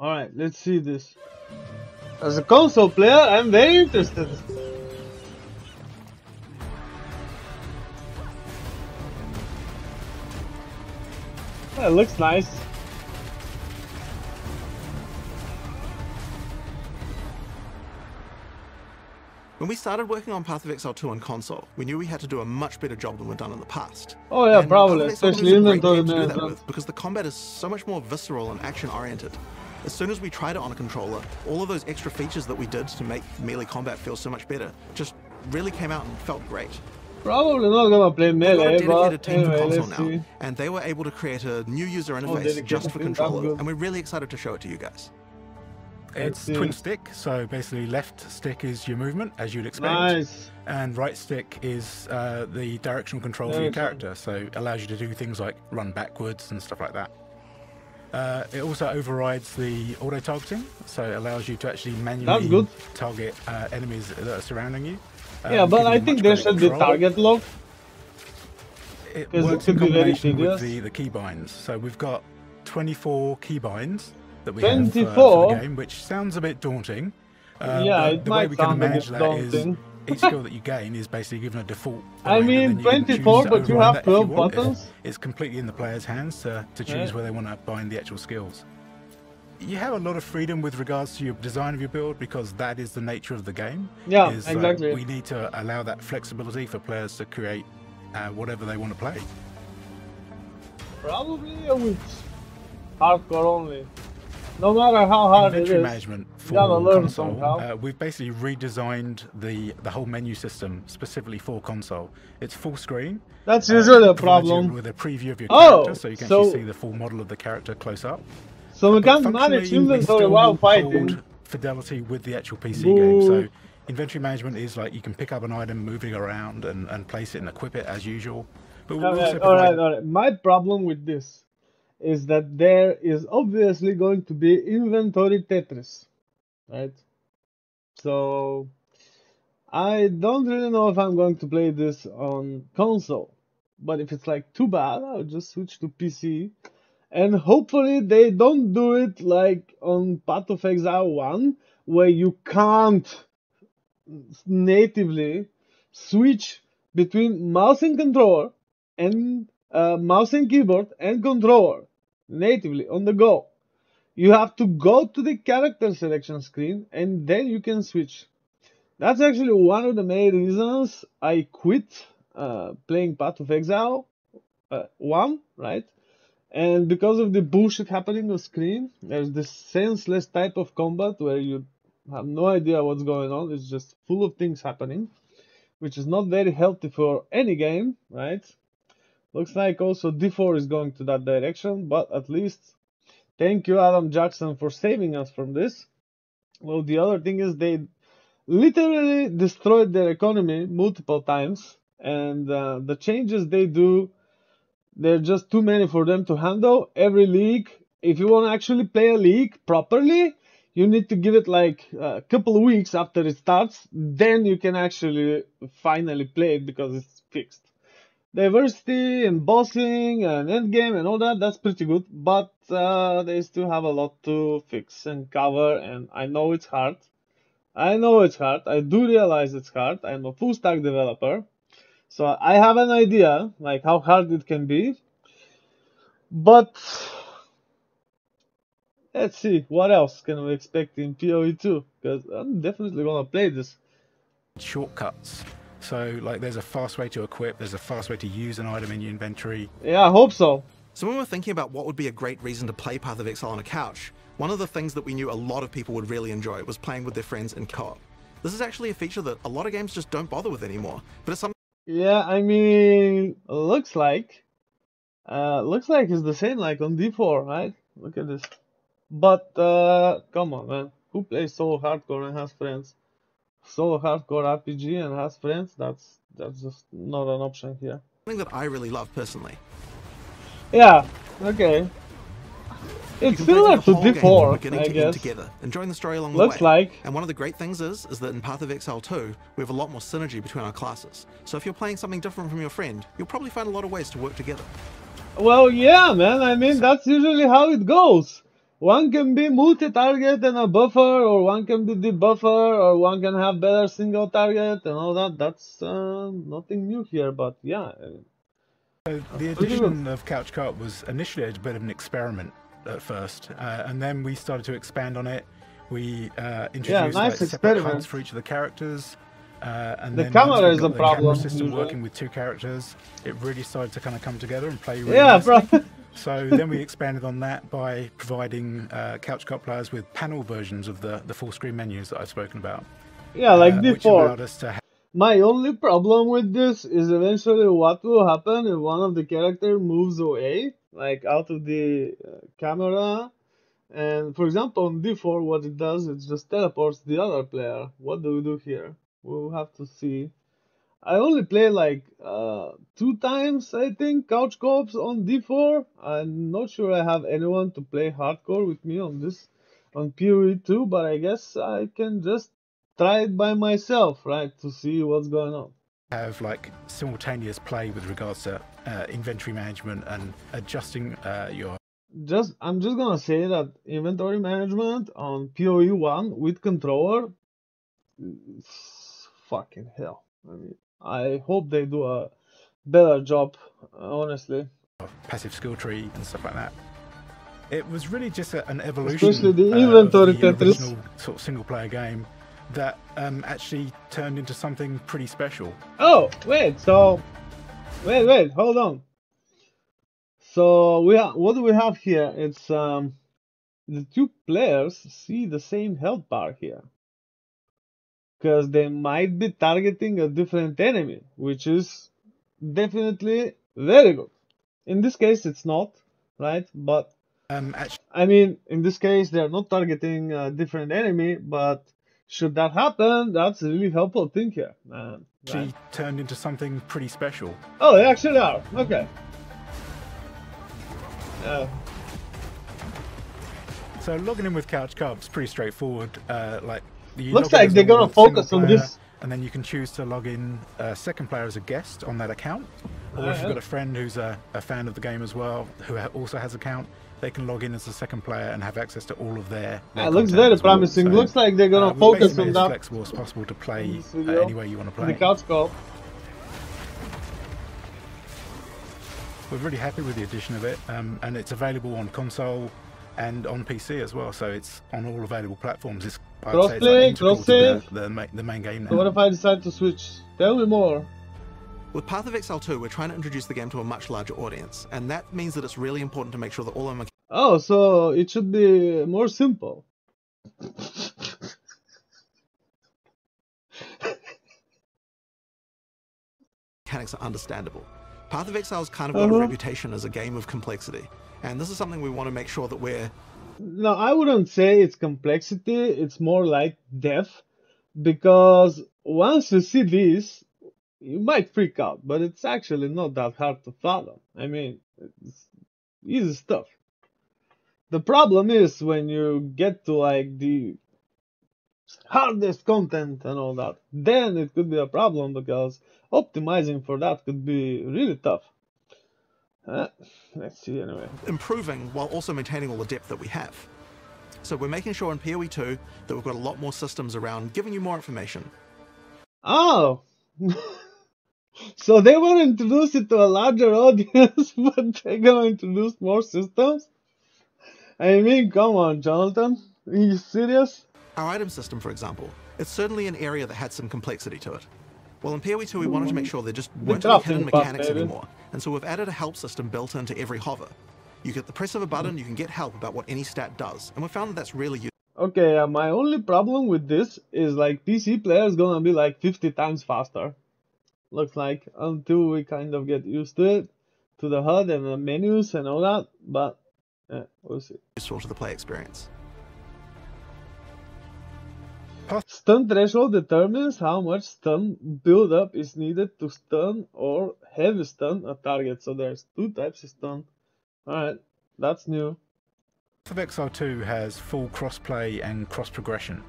Alright, let's see this. As a console player, I'm very interested. It looks nice. When we started working on Path of Exile 2 on console, we knew we had to do a much better job than we'd done in the past. Oh yeah, and probably, especially inventory management. Because the combat is so much more visceral and action-oriented. As soon as we tried it on a controller, all of those extra features that we did to make melee combat feel so much better just really came out and felt great. Probably not gonna play melee, but anyway, let's see. And they were able to create a new user interface just for controller, and we're really excited to show it to you guys. It's twin stick, so basically left stick is your movement, as you'd expect. Nice. And right stick is the directional control for your character, so it allows you to do things like run backwards and stuff like that. It also overrides the auto-targeting, so it allows you to actually manually target enemies that are surrounding you. Yeah, but I think there should be target lock. It works in combination with the keybinds. So we've got 24 keybinds that we have for the game, which sounds a bit daunting. Yeah, the way we can manage that is each skill that you gain is basically given a default. I mean, 24, but you have 12 buttons. It's completely in the player's hands to choose where they want to bind the actual skills. You have a lot of freedom with regards to your design of your build because that is the nature of the game. Yeah, exactly. We need to allow that flexibility for players to create whatever they want to play. Probably a witch. Hardcore only. No matter how hard Inventory it is, management for you gotta learn console, somehow. we've basically redesigned the whole menu system specifically for console. It's full screen. That's usually a problem. With a preview of your character, so you can actually see the full model of the character close up. So we can't manage inventory while fighting. Fidelity with the actual PC game. So inventory management is like you can pick up an item, move it around, and place it and equip it as usual. But we'll all right. My problem with this is that there is obviously going to be inventory Tetris, right? So I don't really know if I'm going to play this on console, but if it's like too bad, I'll just switch to PC. And hopefully they don't do it like on Path of Exile 1, where you can't natively switch between mouse and controller and mouse and keyboard and controller natively on the go. You have to go to the character selection screen and then you can switch. That's actually one of the main reasons I quit playing Path of Exile 1, right? And because of the bullshit happening on screen, there's this senseless type of combat where you have no idea what's going on. It's just full of things happening, which is not very healthy for any game, right? Looks like also D4 is going to that direction, but at least thank you, Adam Jackson, for saving us from this. Well, the other thing is they literally destroyed their economy multiple times, and the changes they do, they're just too many for them to handle. Every league, if you want to actually play a league properly, you need to give it like a couple of weeks after it starts. Then you can actually finally play it because it's fixed. Diversity and bossing and endgame and all that, that's pretty good. But they still have a lot to fix and cover. And I know it's hard. I do realize it's hard. I'm a full stack developer. So I have an idea, like how hard it can be, but let's see, what else can we expect in PoE 2, because I'm definitely gonna play this. Shortcuts, so like there's a fast way to equip, there's a fast way to use an item in your inventory. Yeah, I hope so. So when we're thinking about what would be a great reason to play Path of Exile on a couch, one of the things that we knew a lot of people would really enjoy was playing with their friends in co-op. This is actually a feature that a lot of games just don't bother with anymore, but it's something. Yeah, I mean, looks like it's the same like on D4, right? Look at this. But come on, man, who plays solo hardcore and has friends? Solo hardcore RPG and has friends? That's just not an option here. Something that I really love personally. Yeah. Okay. It's similar to D4, I guess. Together, enjoying the story along Looks the way. like. And one of the great things is that in Path of Exile 2, we have a lot more synergy between our classes. So if you're playing something different from your friend, you'll probably find a lot of ways to work together. Well, yeah, man. I mean, that's usually how it goes. one can be multi-target and a buffer, or one can be the buffer, or one can have better single target and all that. That's nothing new here, but yeah. So the addition of Couch Co-op was initially a bit of an experiment at first, and then we started to expand on it. We introduced nice like separate experiment. HUDs for each of the characters, and The then camera once we is got a the problem, camera system usually. working with 2 characters, it really started to kind of come together and play really Yeah, nicely. bro. So then we expanded on that by providing Couch Co-op players with panel versions of the full screen menus that I've spoken about. Yeah, like which before. allowed us to My only problem with this is eventually what will happen if one of the character moves away, like out of the camera. And for example, on D4, what it does, it just teleports the other player. What do we do here? We'll have to see. I only play like 2 times, I think, couch co-ops on D4. I'm not sure I have anyone to play hardcore with me on this, on PoE 2, but I guess I can just try it by myself, right, to see what's going on. have like simultaneous play with regards to inventory management and adjusting your. I'm just gonna say that inventory management on PoE 1 with controller, fucking hell. I mean, I hope they do a better job, honestly. Passive skill tree and stuff like that. It was really just an evolution, Especially the inventory of the Tetris. original sort of single-player game that actually turned into something pretty special. Oh, wait, so... Wait, hold on. So, what do we have here? It's, the 2 players see the same health bar here. Because they might be targeting a different enemy, which is definitely very good. In this case, it's not, right? But, I mean, in this case, they're not targeting a different enemy, but should that happen, that's a really helpful thing here. Actually turned into something pretty special. Oh, they actually are. Okay. So logging in with Couch Co-op is pretty straightforward. Like you looks log in like as they're a gonna focus single on player, this. and then you can choose to log in a second player as a guest on that account, or if you've got a friend who's a fan of the game as well, who also has an account, they can log in as a second player and have access to all of their it looks very promising. So, looks like they're gonna focus on as that. flexible as possible to play video, any way you want to play. The couch co-op. We're really happy with the addition of it, and it's available on console and on PC as well. So it's on all available platforms. Crossplay, cross-save. The main game now. So what if I decide to switch? Tell me more. With Path of Exile 2, we're trying to introduce the game to a much larger audience, and that means that it's really important to make sure that all our Oh, so it should be more simple. mechanics are understandable. Path of Exile's kind of got a reputation as a game of complexity, and this is something we want to make sure that we're... No, I wouldn't say it's complexity, it's more like depth, because once you see this, you might freak out, but it's actually not that hard to follow. I mean, it's easy stuff. The problem is when you get to like the hardest content and all that, then it could be a problem because optimizing for that could be really tough. Let's see anyway. Improving while also maintaining all the depth that we have. So we're making sure in PoE 2 that we've got a lot more systems around giving you more information. Oh! So they want to introduce it to a larger audience, but they're gonna introduce more systems? I mean, come on, Jonathan. Are you serious? Our item system, for example, it's certainly an area that had some complexity to it. Well, in PoE 2 we wanted to make sure there just weren't any hidden mechanics anymore, and so we've added a help system built into every hover. You get the press of a button, you can get help about what any stat does, and we found that that's really useful. Okay, my only problem with this is like PC players gonna be like 50 times faster. Looks like, until we kind of get used to it, to the HUD and the menus and all that, but we'll see. Useful to the play experience. Stun threshold determines how much stun build-up is needed to stun or heavy stun a target. So there's 2 types of stun. Alright, that's new. Path of Exile 2 has full cross-play and cross-progression.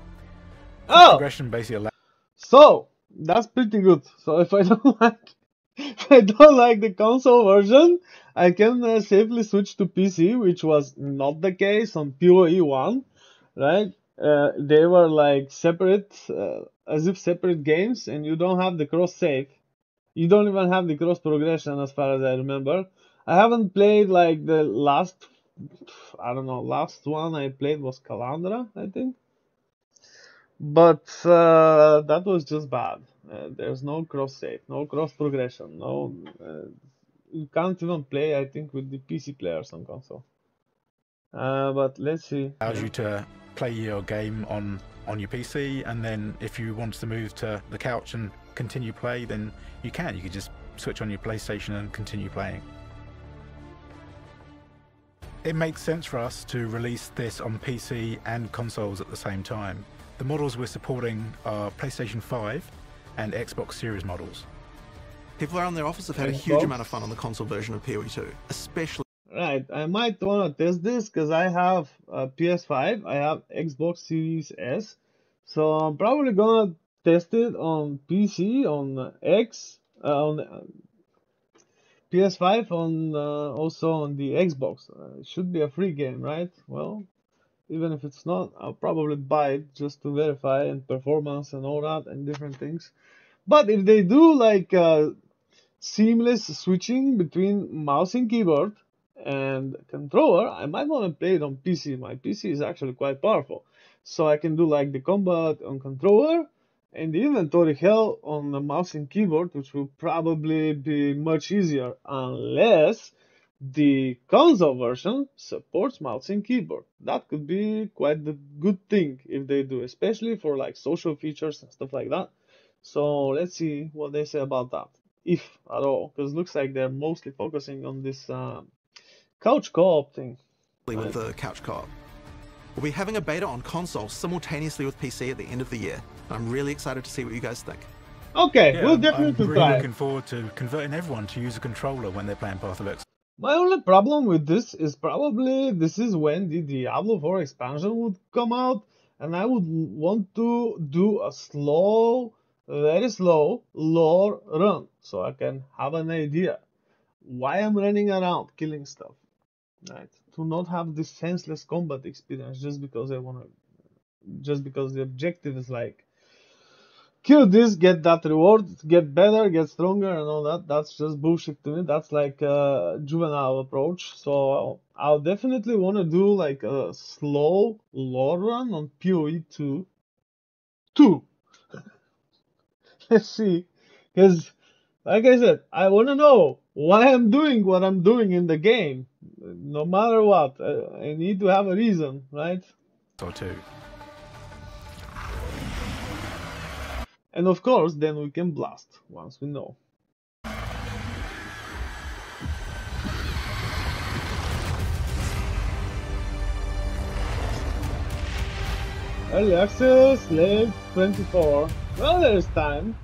Progression basically allows... So, that's pretty good. So if I don't like the console version, I can safely switch to PC, which was not the case on PoE 1, right? They were like separate, as if separate games, and you don't have the cross save. You don't even have the cross progression, as far as I remember. I haven't played like the last, I don't know, last one I played was Calandra, I think. But that was just bad. There's no cross save, no cross progression, no. You can't even play, I think, with the PC players on console. But let's see. Allows you to play your game on your PC, and then if you want to move to the couch and continue play, then you can. You can just switch on your PlayStation and continue playing. It makes sense for us to release this on PC and consoles at the same time. The models we're supporting are PlayStation 5 and Xbox Series models. People around their office have had a huge amount of fun on the console version of PoE 2, especially. Right, I might want to test this because I have a PS5, I have Xbox Series S, so I'm probably gonna test it on PC, on on PS5, on also on the Xbox. It should be a free game, right? Well, even if it's not, I'll probably buy it just to verify and performance and all that and different things. But if they do like seamless switching between mouse and keyboard and controller, I might want to play it on PC. My PC is actually quite powerful, so I can do like the combat on controller and the inventory hell on the mouse and keyboard, which will probably be much easier unless the console version supports mouse and keyboard. That could be quite the good thing if they do, especially for like social features and stuff like that. So let's see what they say about that, if at all, because it looks like they're mostly focusing on this couch co-op thing. With the couch co-op. We'll be having a beta on console simultaneously with PC at the end of the year. I'm really excited to see what you guys think. Okay, Yeah, we'll definitely I'm really try. looking forward to converting everyone to use a controller when they're playing Path of Exile. My only problem with this is probably this is when the Diablo 4 expansion would come out, and I would want to do a slow, very slow lore run, so I can have an idea why I'm running around killing stuff, right? To not have this senseless combat experience just because just because the objective is like kill this, get that reward, get better, get stronger, and all that. That's just bullshit to me. That's like a juvenile approach. So I'll definitely want to do like a slow lore run on PoE 2. Let's see. Because, like I said, I want to know why I'm doing what I'm doing in the game. No matter what, I need to have a reason, right? Or two. And of course, then we can blast once we know. Early access, late 24. Well, there's time.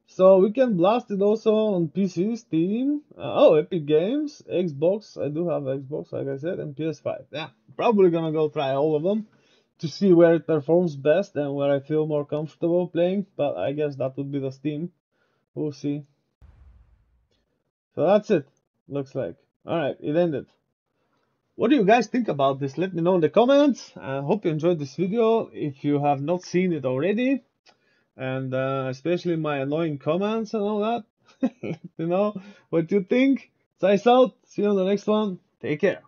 So we can blast it also on PC, Steam, Epic Games, Xbox. I do have Xbox, like I said, and PS5. Yeah, probably gonna go try all of them to see where it performs best and where I feel more comfortable playing. But I guess that would be the Steam. We'll see. So that's it. Looks like. Alright, it ended. What do you guys think about this? Let me know in the comments. I hope you enjoyed this video. If you have not seen it already, and especially my annoying comments and all that, let me know what you think. Zeiss out. See you on the next one. Take care.